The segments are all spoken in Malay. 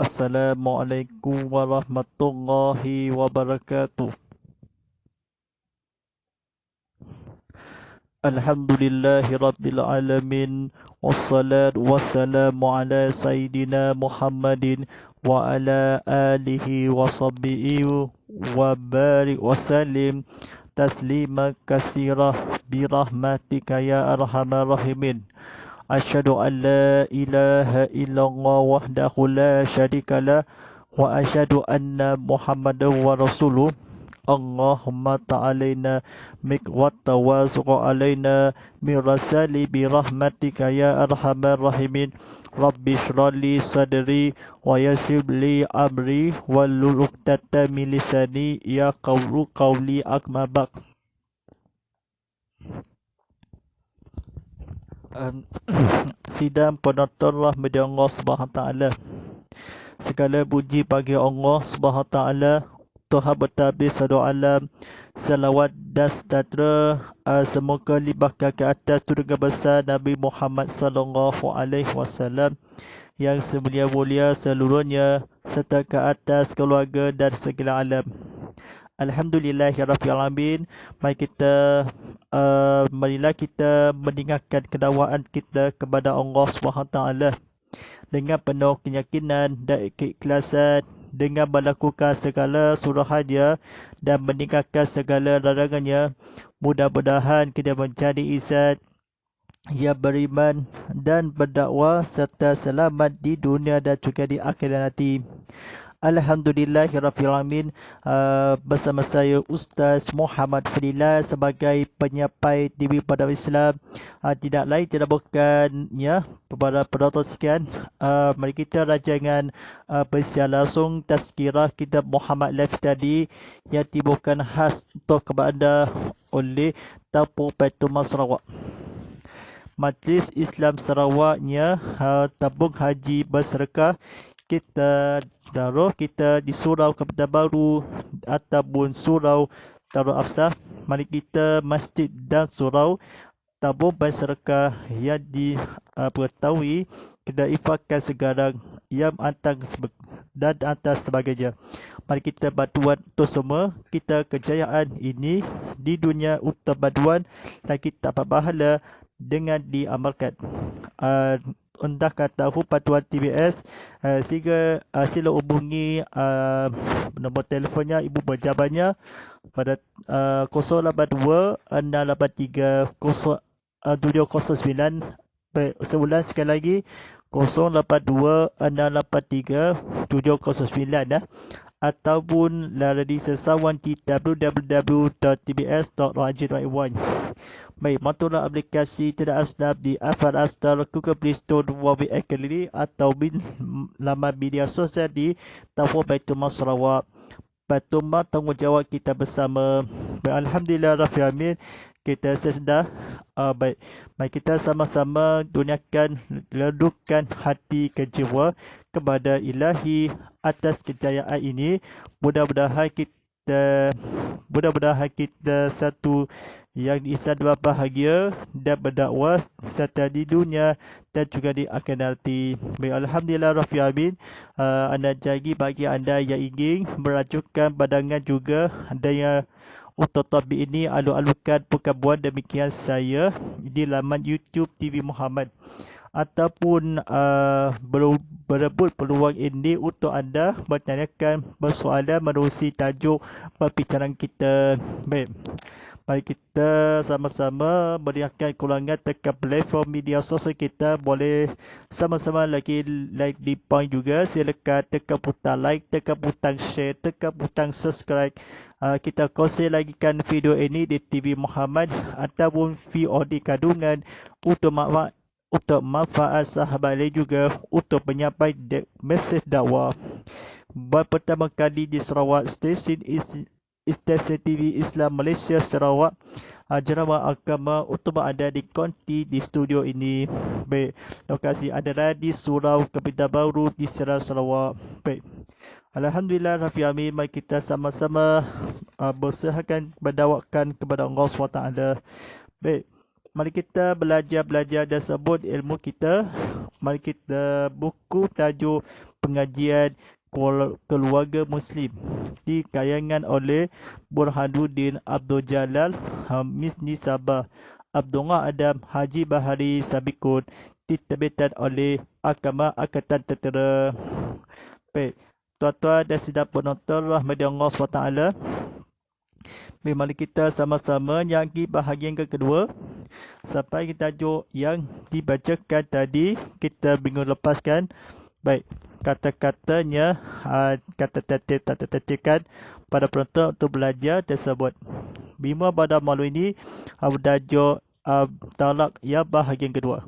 Assalamualaikum warahmatullahi wabarakatuh. Alhamdulillahi rabbil alamin. Wassalatu wassalamu ala sayyidina Muhammadin wa ala alihi wa sahbihi wa barik wa salim taslima kasirah birahmatika ya arhamar rahimin. Asyhadu an la ilaha illallah wahdahu la syarikalah wa asyhadu anna Muhammadan wa rasuluh. Allahumma ta'alaina wa tawazuq alaina mirasali birahmatika ya arhamar rahimin. Rabbi shrali sadri wa yassir li amri wahlul 'uqdatam min lisani ya qawli akmabak. Sidang penonton rahmat Allah Subhanahu taala. Segala puji bagi Allah Subhanahu taala, Tuhan bertabis satu alam. Salawat dan sejahtera semoga limpahkan ke atas surga besar Nabi Muhammad sallallahu alaihi wasallam yang semulia-mulia seluruhnya, serta ke atas keluarga dan segala alam. Alhamdulillahirabbil alamin. Marilah kita meningkatkan kedakwaan kita kepada Allah SWT dengan penuh keyakinan dan keikhlasan, dengan melakukan segala suruhannya dan meninggalkan segala larangannya. Mudah-mudahan kita menjadi insan yang beriman dan berdakwah serta selamat di dunia dan juga di akhirat nanti. Alhamdulillahirrahmanirrahim. Bersama saya Ustaz Muhammad Fadila sebagai penyampai TV pada Islam. Tidak lain tidak bukan ya, kepada penonton sekian, mari kita rancangan bersiar langsung tazkirah kitab Muhammad Life tadi yang dibawakan khas untuk kepada oleh Tampung Petumas Sarawak. Majlis Islam Sarawaknya tabung haji bersedekah kita daruh kita di Surau Kapitan Baru ataupun Surau Darul Afsah. Mari kita masjid dan surau tabung bersedekah yang diketahui kita infakkan sekarang yang antar sebagainya. Mari kita bantuan untuk semua kita kejayaan ini di dunia untuk bantuan dan kita dapat pahala dengan diamalkan. Anda tahu bantuan TBS, sila hubungi nombor telefonnya ibu pejabatnya pada 082 683 0709. Sebulan sekali lagi 082 683 709 ataupun lalui sesawan di www.tbs.raj.my. Baik, mantulah aplikasi tidak asnaf di Apple Store, Google Play Store, Huawei Gallery atau laman media sosial di Tampung Petumas Sarawak. Petumas tanggungjawab kita bersama. Alhamdulillah Rabbil Alamin. Kita sesudah baik, mari kita sama-sama duniakan, ledukan hati ke jiwa kepada Ilahi atas kejayaan ini. Mudah-mudahan kita satu yang diisan berbahagia dan berdakwah serta di dunia dan juga di akhirat nanti. Alhamdulillah Rabbil Alamin. Anda jadi bagi anda yang ingin merajukan badangan juga, ada yang untuk topik ini alu-alukan perkabuan demikian saya di laman YouTube TV Muhammad ataupun berebut peluang ini untuk anda bertanyakan bersoalan menerusi tajuk perbicaraan kita. Baik, mari kita sama-sama berikan kulangan tekan platform media sosial kita. Boleh sama-sama lagi like di point juga. Silakan tekan butang like, tekan butang share, tekan butang subscribe. Kita kongsi lagi kan video ini di TV Muhammad ataupun VOD kandungan untuk manfaat sahabat lain juga untuk menyampaikan mesej dakwah. Pertama kali di Sarawak, stesen TV Islam Malaysia Sarawak, Jerawan Agama untuk ada di konti di studio ini. Baik, lokasi adalah di Surau Kapitan Baru di Sarawak. Baik, Alhamdulillah Rabbil Alamin. Mari kita sama-sama berusahakan berdakwakan kepada Allah SWT. Baik, mari kita belajar dan sebut ilmu kita. Mari kita buku tajuk pengajian keluarga Muslim dikayangan oleh Burhanuddin Abdul Jalal Misni Sabah Abdullah Adam Haji Bahari Sabikun diterbitkan oleh Mahkamah Angkatan Tentera. Baik, tuan-tuan dan sidang penonton rahmati Allah SWT, mari kita sama-sama nyaki bahagian kedua sampai kita tajuk yang dibacakan tadi kita bingung lepaskan. Baik, kata-katanya, kata-kata pada penonton untuk belajar tersebut. Bima pada malu ini tajuk talak ya bahagian kedua.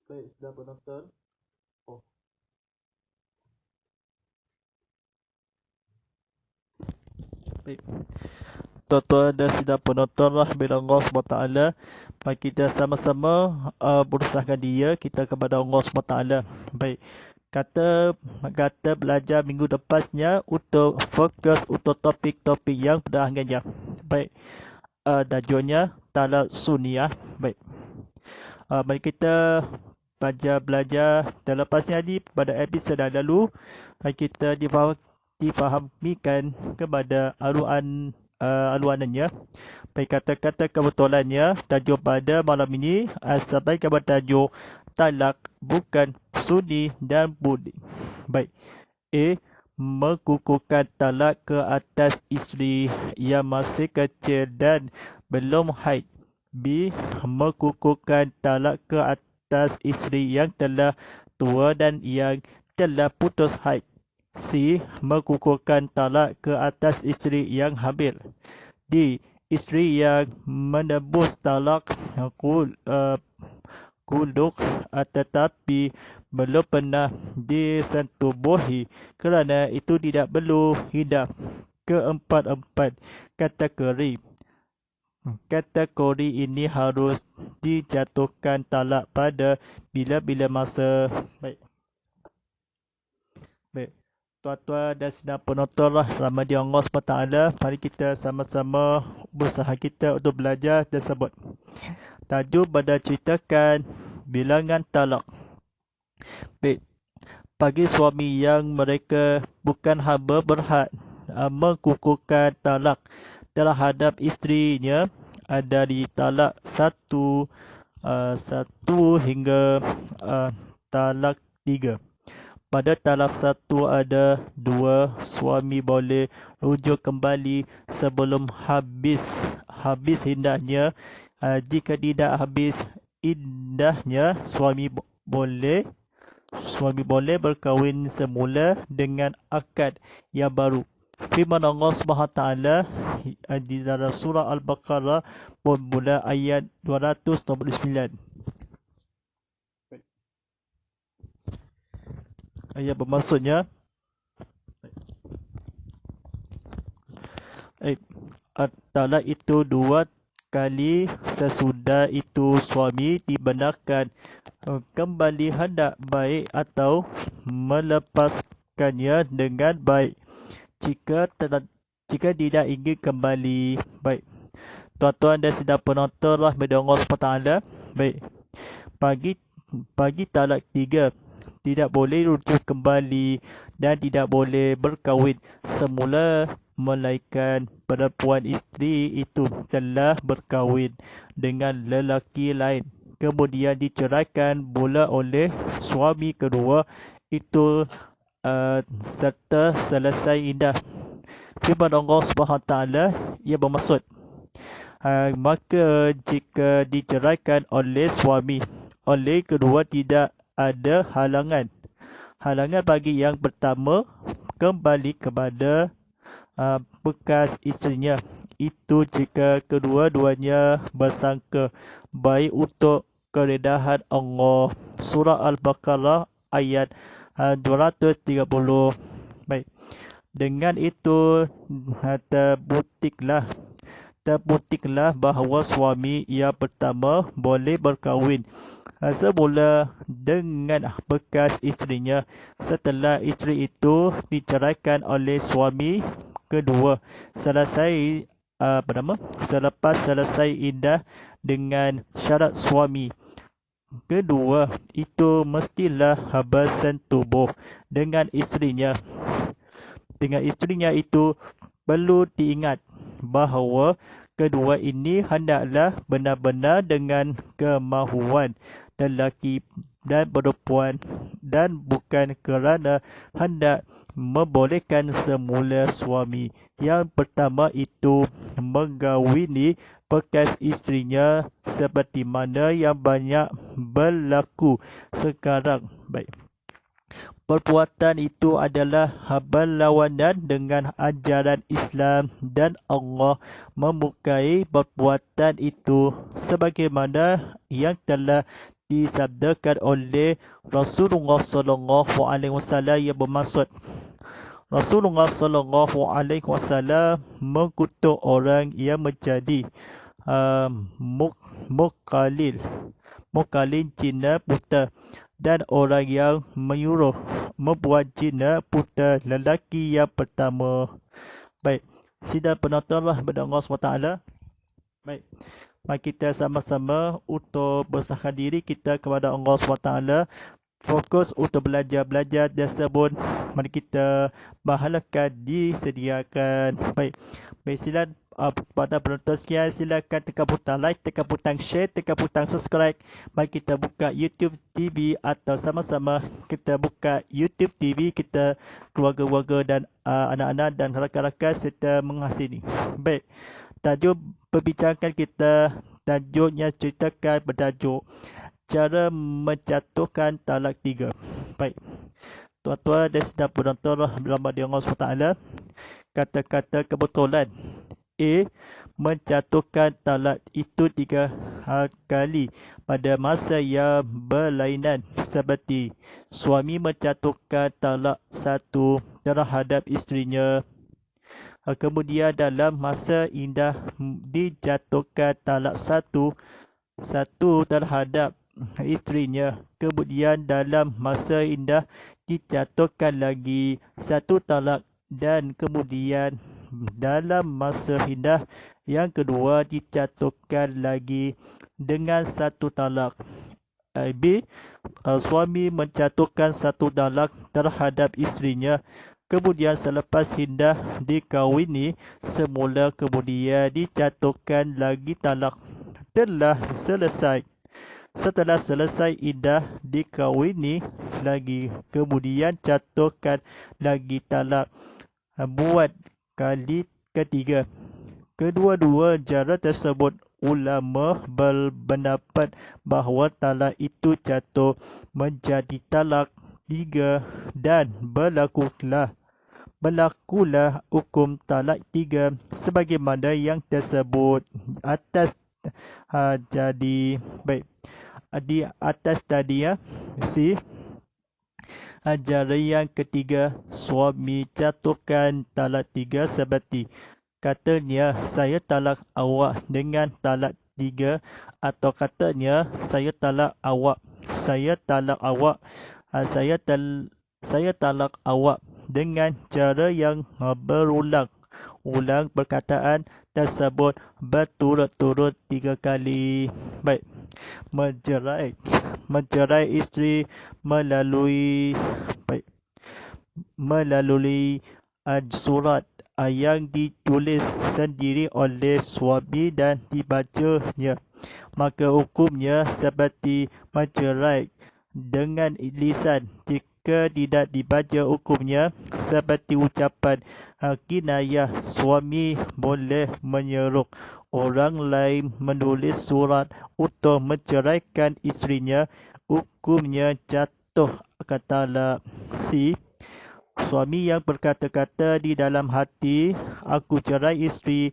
Baik, sudah penonton. Baik. Tuan-tuan dan sidang penonton rahmati Allah SWT, mari kita sama-sama berusahakan dia kita kepada Allah SWT. Baik, kata belajar minggu lepasnya untuk fokus untuk topik-topik yang berdahangannya. Baik, tajuknya talak sunniyah. Baik, mari kita belajar terlepasnya tadi pada episod yang lalu kita difahamikan kepada aluanannya. Baik, kata-kata kebetulannya tajuk pada malam ini sampai kepada tajuk talak bukan sunni dan budi. Baik, A. Mengukuhkan talak ke atas isteri yang masih kecil dan belum haid. B. Mengukuhkan talak ke atas isteri yang telah tua dan yang telah putus haid. C. Mengukuhkan talak ke atas isteri yang hamil. D. Isteri yang menebus talak kuluk tetapi belum pernah disentubuhi kerana itu tidak perlu hidap. Keempat-empat kategori ini harus dijatuhkan talak pada bila-bila masa. Baik. Tuan-tuan dan sidang penonton rahmati Allah SWT, mari kita sama-sama berusaha kita untuk belajar tersebut. Tajuk pada ceritakan bilangan talak. Baik, bagi suami yang mereka bukan hamba berhak mengukuhkan talak terhadap isterinya dari talak satu hingga talak 3. Pada talak 1 ada 2, suami boleh rujuk kembali sebelum habis iddahnya. Jika tidak habis iddahnya, suami boleh berkahwin semula dengan akad yang baru. Firman Allah SWT di dalam surah Al-Baqarah bermula ayat 299. Ayat bermaksudnya talak itu 2 kali, sesudah itu suami dibenarkan kembali hendak baik atau melepaskannya dengan baik jika tidak ingin kembali. Baik, tuan-tuan dan sidang penonton rahmati Allah SWT. Baik, bagi talak 3 tidak boleh rujuk kembali dan tidak boleh berkahwin semula, melainkan perempuan isteri itu telah berkahwin dengan lelaki lain kemudian diceraikan pula oleh suami kedua itu serta selesai iddah. Firman Allah SWT ia bermaksud maka jika diceraikan oleh suami oleh kedua tidak ada halangan bagi yang pertama kembali kepada bekas isterinya. Itu jika kedua-duanya bersangka baik untuk keredahan Allah. Surah Al-Baqarah ayat 230. Baik, dengan itu terbuktilah bahawa suami yang pertama boleh berkahwin semula dengan bekas isterinya setelah isteri itu diceraikan oleh suami Kedua, selesai selepas selesai iddah dengan syarat suami. Kedua, itu mestilah bersentubuh dengan isterinya. Dengan isterinya itu perlu diingat bahawa kedua ini hendaklah benar-benar dengan kemahuan lelaki dan perempuan dan bukan kerana hendak membolehkan semula suami. Yang pertama itu menggawini bekas isterinya seperti mana yang banyak berlaku sekarang. Baik. Perbuatan itu adalah berlawanan dengan ajaran Islam dan Allah memukai perbuatan itu sebagaimana yang telah disabdakan oleh Rasulullah sallallahu alaihi wasallam yang bermaksud Rasulullah sallallahu alaihi wasallam mengutuk orang yang menjadi mukalin Cina buta dan orang yang menyuruh membuat Cina buta lelaki yang pertama. Baik, sidang penontonlah kepada Allah SWT. Baik, mari kita sama-sama untuk bersahkan diri kita kepada Allah SWT. Fokus untuk belajar tersebut. Mari kita bahalakan disediakan. Baik, silakan pada penonton sekian, silakan tekan butang like, tekan butang share, tekan butang subscribe. Mari kita buka YouTube TV atau sama-sama kita buka YouTube TV kita, keluarga-keluarga dan anak-anak dan rakan-rakan serta menghasini. Baik, tajuk perbincangan kita, tajuknya ceritakan bertajuk cara menjatuhkan talak 3. Baik, tuan-tuan dan sedang penonton rahmat Allah SWT, kata-kata kebetulan. A. Menjatuhkan talak itu 3 kali pada masa yang berlainan, seperti suami menjatuhkan talak 1 terhadap isterinya. Kemudian dalam masa iddah dijatuhkan talak 1 terhadap isterinya. Kemudian dalam masa iddah dijatuhkan lagi 1 talak, dan kemudian dalam masa iddah yang kedua dijatuhkan lagi dengan 1 talak. B. Suami menjatuhkan 1 talak terhadap isterinya. Kemudian selepas iddah dikahwini semula, kemudian dijatuhkan lagi talak. Setelah selesai iddah dikahwini lagi, kemudian jatuhkan lagi talak buat kali ketiga. Kedua-dua cara tersebut ulama berpendapat bahawa talak itu jatuh menjadi talak 3 dan berlakulah hukum talak 3 sebagaimana yang tersebut atas. Jadi baik, di atas tadi ya. C. Cara yang ketiga, suami jatuhkan talak 3 seperti katanya, saya talak awak dengan talak 3, atau katanya, saya talak awak saya talak awak dengan cara yang berulang perkataan tersebut berturut-turut 3 kali. Baik, mencerai isteri melalui surat yang ditulis sendiri oleh suami dan dibacanya, maka hukumnya seperti mencerai dengan lisan. Jika tidak dibaca, hukumnya seperti ucapan kinayah. Suami boleh menyuruh orang lain menulis surat untuk menceraikan isterinya. Hukumnya jatuh ke talak. C. Suami yang berkata-kata di dalam hati, aku cerai isteri,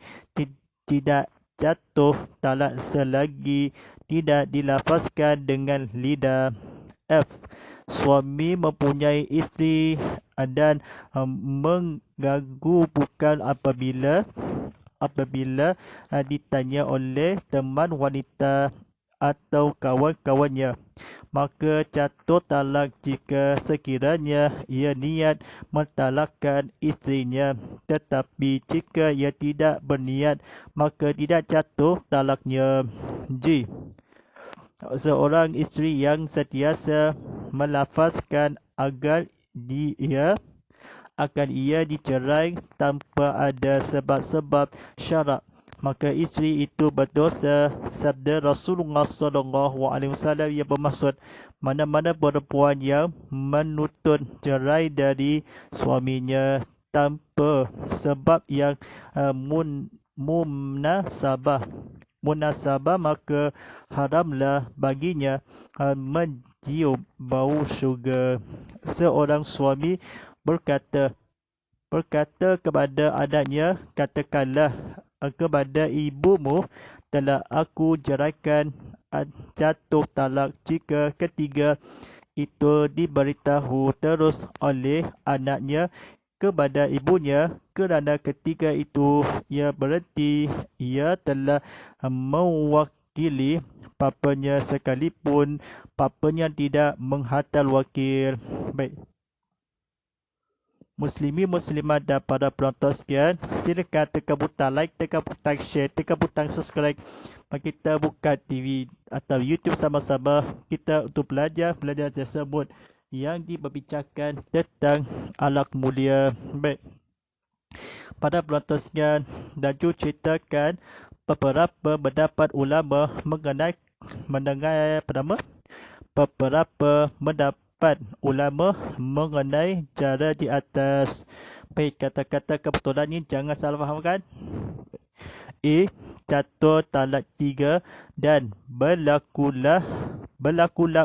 tidak jatuh talak selagi tidak dilafazkan dengan lidah. F. Suami mempunyai isteri dan mengganggu bukan apabila ditanya oleh teman wanita atau kawan-kawannya. Maka jatuh talak jika sekiranya ia niat mentalakkan isterinya. Tetapi jika ia tidak berniat, maka tidak jatuh talaknya. J. Seorang isteri yang sentiasa melafazkan agar dia akan ia dicerai tanpa ada sebab-sebab syarak, maka isteri itu berdosa. Sabda Rasulullah SAW yang bermaksud mana-mana perempuan yang menuntut cerai dari suaminya tanpa sebab yang munasabah, maka haramlah baginya mencium bau syurga. Seorang suami berkata kepada anaknya, katakanlah kepada ibumu, telah aku ceraikan, jatuh talak. Jika ketiga itu diberitahu terus oleh anaknya kepada ibunya, kerana ketika itu ia berhenti, ia telah mewakili papanya sekalipun papanya tidak menghantar wakil. Baik. Muslimi, muslimat dan para penonton sekalian, silakan tekan butang like, tekan butang share, tekan butang subscribe. Kita buka TV atau YouTube sama-sama kita untuk belajar tersebut yang diperbincangkan tentang akhlak mulia. Baik. Pada penonton sekalian, Daju ceritakan beberapa pendapat ulama mengenai beberapa pendapat ulama mengenai cara di atas. Baik, kata-kata kebetulan ini jangan salah fahamkan. A. Jatuh talak 3 dan berlakulah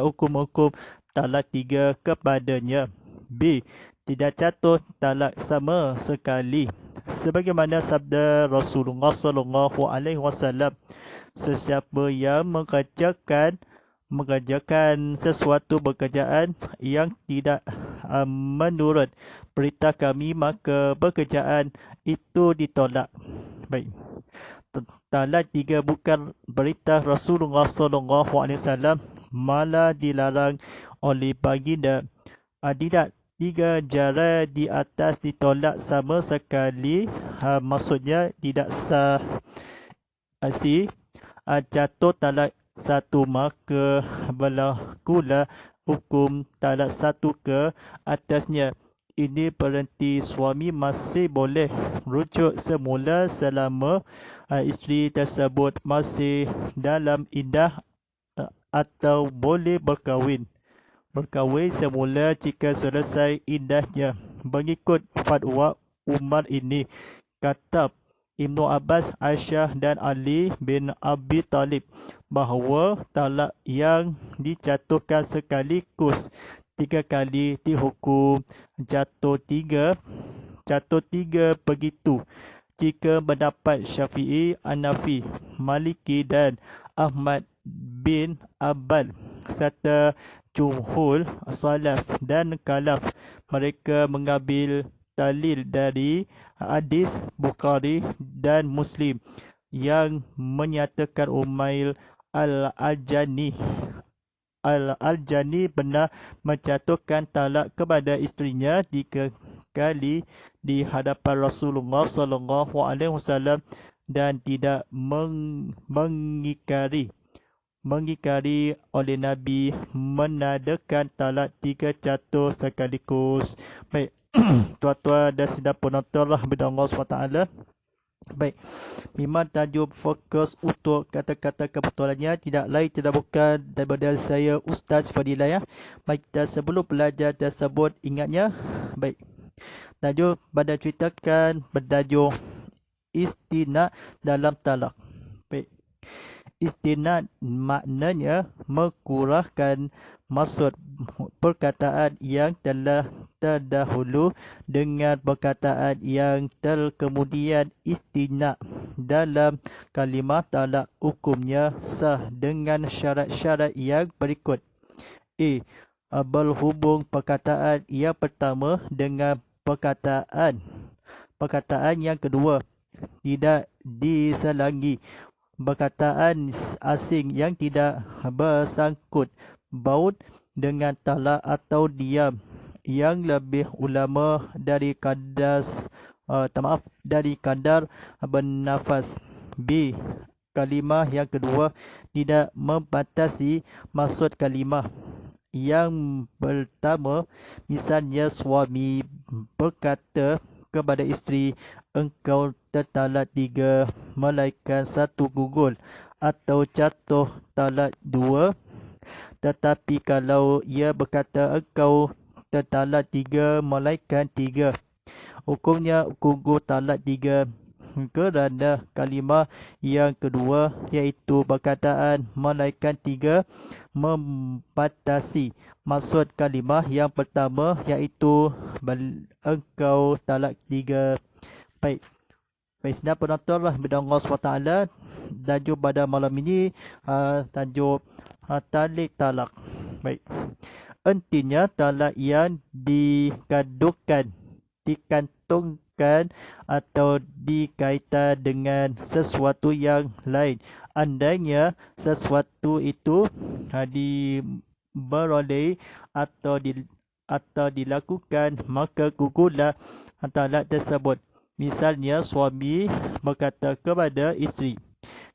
hukum-hukum talak 3 kepadanya. B. Tidak jatuh talak sama sekali. Sebagaimana sabda Rasulullah SAW, sesiapa yang mengerjakan sesuatu pekerjaan yang tidak menurut perintah kami, maka pekerjaan itu ditolak. Baik. Talak 3 bukan perintah Rasulullah SAW, malah dilarang oleh baginda. Tidak 3 cara di atas ditolak sama sekali, maksudnya tidak sah. Jatuh talak 1, maka berlakulah hukum talak 1 ke atasnya. Ini berarti suami masih boleh rujuk semula selama isteri tersebut masih dalam iddah atau boleh berkahwin semula jika selesai iddahnya. Mengikut fatwa Umar ini, kata Ibnu Abbas, Aisyah dan Ali bin Abi Talib bahawa talak yang dijatuhkan sekaligus 3 kali dihukum jatuh tiga begitu. Jika pendapat Syafi'i, Hanafi, Maliki dan Ahmad bin Hanbal serta jumhur salaf dan khalaf, mereka mengambil dalil dari hadis Bukhari dan Muslim yang menyatakan Umair Al-Aljani pernah menjatuhkan talak kepada isterinya 3 kali di hadapan Rasulullah SAW dan tidak mengingkari oleh Nabi menadakan talak 3 jatuh sekaligus. Baik, tuan-tuan dan sidang penonton rahmat Allah SWT. Baik, memang tajuk fokus untuk kata-kata kebetulannya tidak lain tidak bukan daripada saya, Ustaz Fadilah ya. Baik, dan sebelum belajar tersebut, ingatnya, baik, tajuk pada ceritakan bertajuk istinad dalam talak. Baik, istinad maknanya mengkurangkan maksud perkataan yang telah terdahulu dengan perkataan yang terkemudian. Istinad dalam kalimah talak hukumnya sah dengan syarat-syarat yang berikut. A. Berhubung perkataan yang pertama dengan perkataan yang kedua, tidak diselangi perkataan asing yang tidak bersangkut baut dengan talak atau diam yang lebih ulama dari dari kadar bernafas. B. Kalimah yang kedua tidak membatasi maksud kalimah yang pertama. Misalnya suami berkata kepada isteri, engkau tertalak 3 melainkan 1 gugur, atau jatuh talak 2. Tetapi kalau ia berkata engkau tertalak 3 melainkan 3, hukumnya gugur talak 3, kerana kalimah yang kedua iaitu perkataan melainkan 3 membatasi maksud kalimah yang pertama iaitu engkau talak 3. Baik, baik, sedang penonton rahmat Allah SWT. Tajuk pada malam ini tajuk talik talak. Baik, intinya talak yang dikantongkan atau dikaitkan dengan sesuatu yang lain. Andainya sesuatu itu diberoleh atau dilakukan, maka gugurlah talak tersebut. Misalnya suami berkata kepada isteri,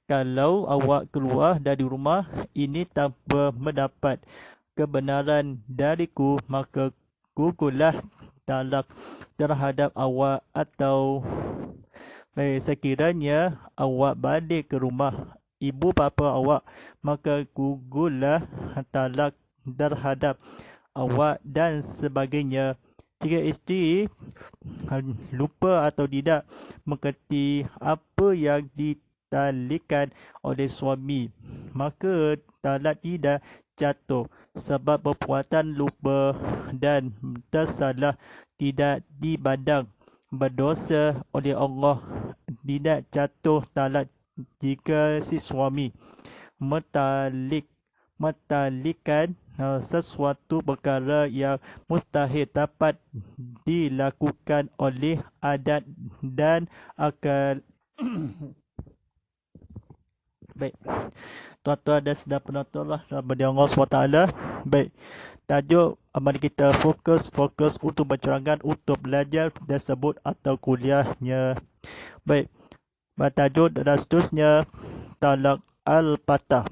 kalau awak keluar dari rumah ini tanpa mendapat kebenaran dariku, maka gugurlah talak terhadap awak, atau sekiranya awak balik ke rumah ibu bapa awak, maka gugurlah talak terhadap awak dan sebagainya. Jika isteri lupa atau tidak mengerti apa yang ditalikan oleh suami, maka talak tidak jatuh, sebab perbuatan lupa dan tersalah tidak dipandang berdosa oleh Allah. Tidak jatuh talak jika si suami mentalikan sesuatu perkara yang mustahil dapat dilakukan oleh adat dan akal. Baik, tuan-tuan dan sedang penonton rahmat Allah SWT. Baik, tajuk mari kita fokus untuk bercerangan, untuk belajar tersebut atau kuliahnya. Baik, tajuk dan seterusnya talak al-patah.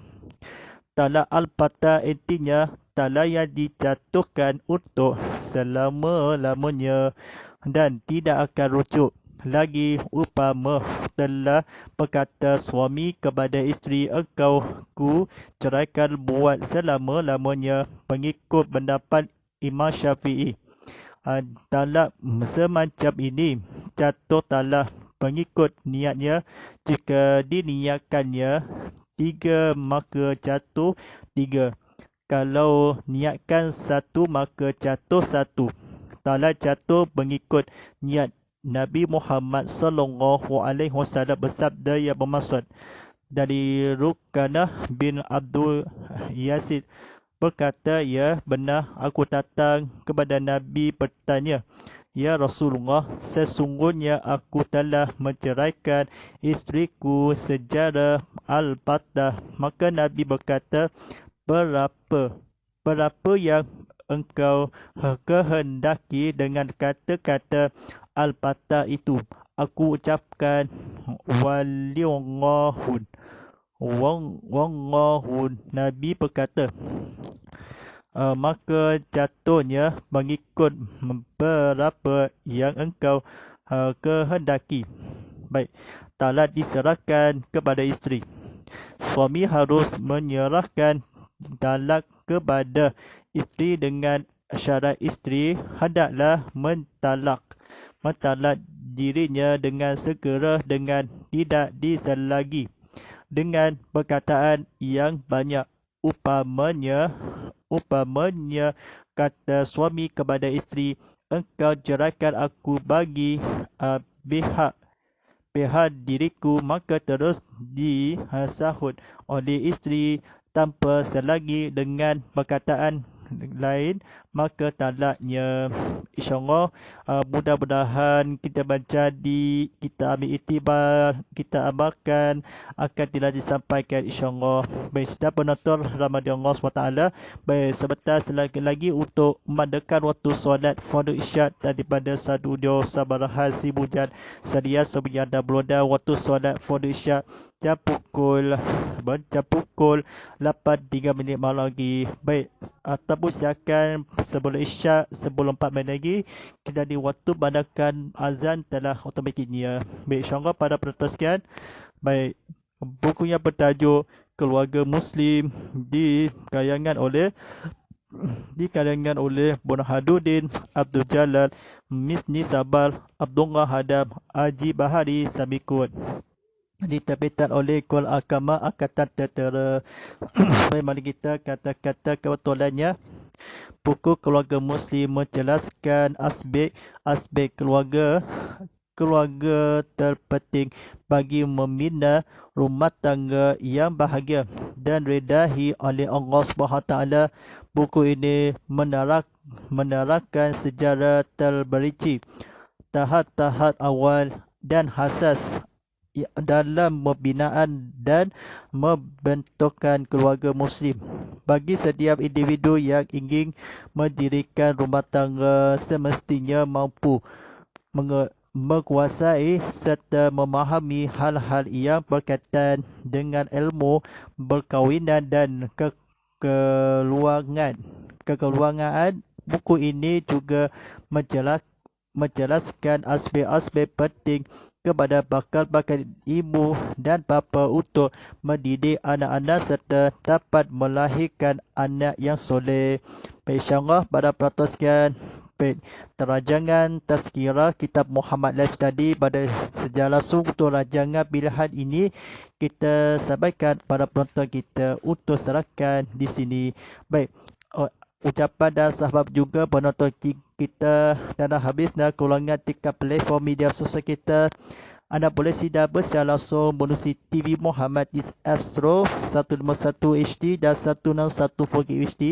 Talak al-patah intinya talak yang dijatuhkan untuk selama-lamanya dan tidak akan rujuk lagi. Upama telah berkata suami kepada isteri, engkau ku ceraikan buat selama-lamanya, mengikut pendapat Imam Syafi'i. Talak semacam ini jatuh talak mengikut niatnya. Jika diniatkannya 3 maka jatuh 3. Kalau niatkan 1 maka jatuh 1. Talak jatuh mengikut niat. Nabi Muhammad SAW bersabda yang bermaksud dari Rukanah bin Abdul Yazid berkata, ya benar, aku datang kepada Nabi bertanya, ya Rasulullah, sesungguhnya aku telah menceraikan isteriku secara al-patah. Maka Nabi berkata, berapa yang engkau kehendaki dengan kata-kata al-patah itu? Aku ucapkan waliyallahun. Nabi berkata, maka jatuhnya mengikut berapa yang engkau kehendaki. Baik, talak diserahkan kepada isteri. Suami harus menyerahkan talak kepada isteri dengan syarat isteri hendaklah mentalak dirinya dengan segera, dengan tidak diselagi dengan perkataan yang banyak. Upamanya kata suami kepada isteri, engkau ceraikan aku bagi pihak diriku, maka terus disahut oleh isteri tanpa selagi dengan perkataan lain, maka talaknya insyaAllah mudah-mudahan kita menjadi, kita ambil iktibar, kita amalkan, akan tidak disampaikan insyaAllah. Baik, sedang penonton Ramadan Allah SWT. Baik, sebentar lagi untuk memandakan waktu solat fardu isyak daripada Sadudio Sabarahan Sibujan Sedia Sobiada Beroda, waktu solat fardu isyak jam pukul 8.3 malam lagi. Baik, ataupun silakan sebelum isyak, sebelum 4 minit lagi, kita di waktu mandakan azan telah otomatiknya. Baik, insyaAllah pada penonton sekalian, baik, bukunya bertajuk Keluarga Muslim dikarangan oleh Burhanuddin Abdul Jalal, Misni Sabal, Abdullah Hadam, Haji Bahari Samikut. Diterbitkan oleh Kuala Akama Angkatan Tentera. Baik, mari kita kata-kata kebetulannya. Buku Keluarga Muslim menjelaskan aspek keluarga terpenting bagi membina rumah tangga yang bahagia dan redahi oleh Allah SWT. Buku ini menerangkan sejarah terberinci, tahap-tahap awal dan hasas dalam pembinaan dan membentukkan keluarga Muslim. Bagi setiap individu yang ingin mendirikan rumah tangga, semestinya mampu menguasai serta memahami hal-hal yang berkaitan dengan ilmu perkahwinan dan kekeluargaan. Buku ini juga menjelaskan aspek-aspek penting kepada bakal ibu dan bapa untuk mendidik anak-anak serta dapat melahirkan anak yang soleh. Baik, insyaAllah pada penonton sekalian, terajangan tazkirah kitab Muhammad Life Study pada sejarah untuk rajangan pilihan ini kita sampaikan pada penonton kita untuk serahkan di sini. Baik, ucapan dan sahabat juga penonton kita dan dah habis dah kulangan dekat platform media sosial kita. Anda boleh sidak secara langsung menerusi TV Muhammad Astro 151 HD dan 161 4K HD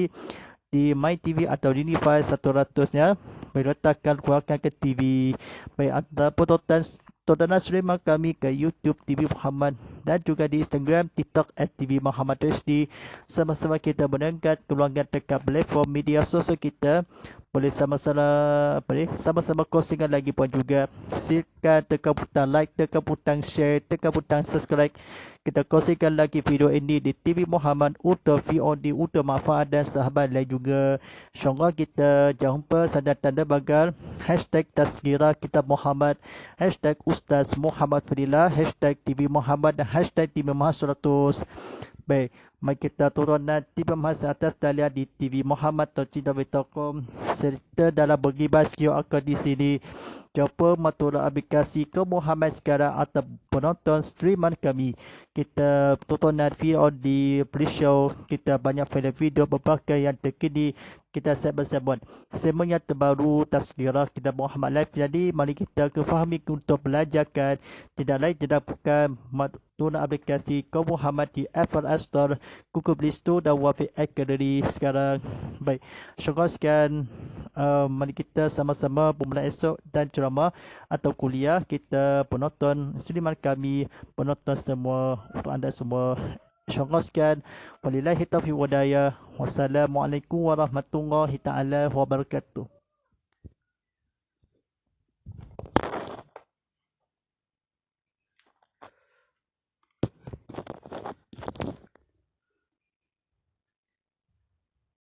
di My TV atau Unify 100-nya. Letakkan keluarkan ke TV. Baik, anda tontonan streamer kami ke YouTube TV Muhammad dan juga di Instagram, TikTok @TV Muhammad HD. Sama-sama kita mendengar keluarkan dekat platform media sosial kita. Boleh sama-sama kongsikan lagi pun juga. Silakan tekan butang like, tekan butang share, tekan butang subscribe. Kita kongsikan lagi video ini di TV Muhammad untuk VOD, untuk manfaat dan sahabat lain juga. InsyaAllah kita jumpa sada tanda bagal. #Tazkirah Kitab Muhammad, #Ustaz Muhammad Fadilah, #TV Muhammad dan #TV Muhammad 100. Baik, mari kita turunan TV Muhammad atas talian di TV Muhammad.com serta dalam bergibas QR code di sini. Jumpa matura aplikasi ke Muhammad sekarang atau penonton streaman kami. Kita tontonan video di pre-show. Kita banyak video berbagai yang terkini. Kita sebut-sebut semuanya terbaru tazkirah kita Muhammad Live. Jadi mari kita kefahami untuk belajarkan. Tidak lain tidak bukan matura aplikasi ke Muhammad di Apple App Store, Google Play Store dan Wafi Academy sekarang. Baik, syukur sekian. Mari kita sama-sama pemula esok dan ceramah atau kuliah kita penonton streaman kami, penonton semua, untuk anda semua. InsyaAllah sekian. Walillahi taufiq wa hidayah. Wassalamualaikum warahmatullahi taala wabarakatuh.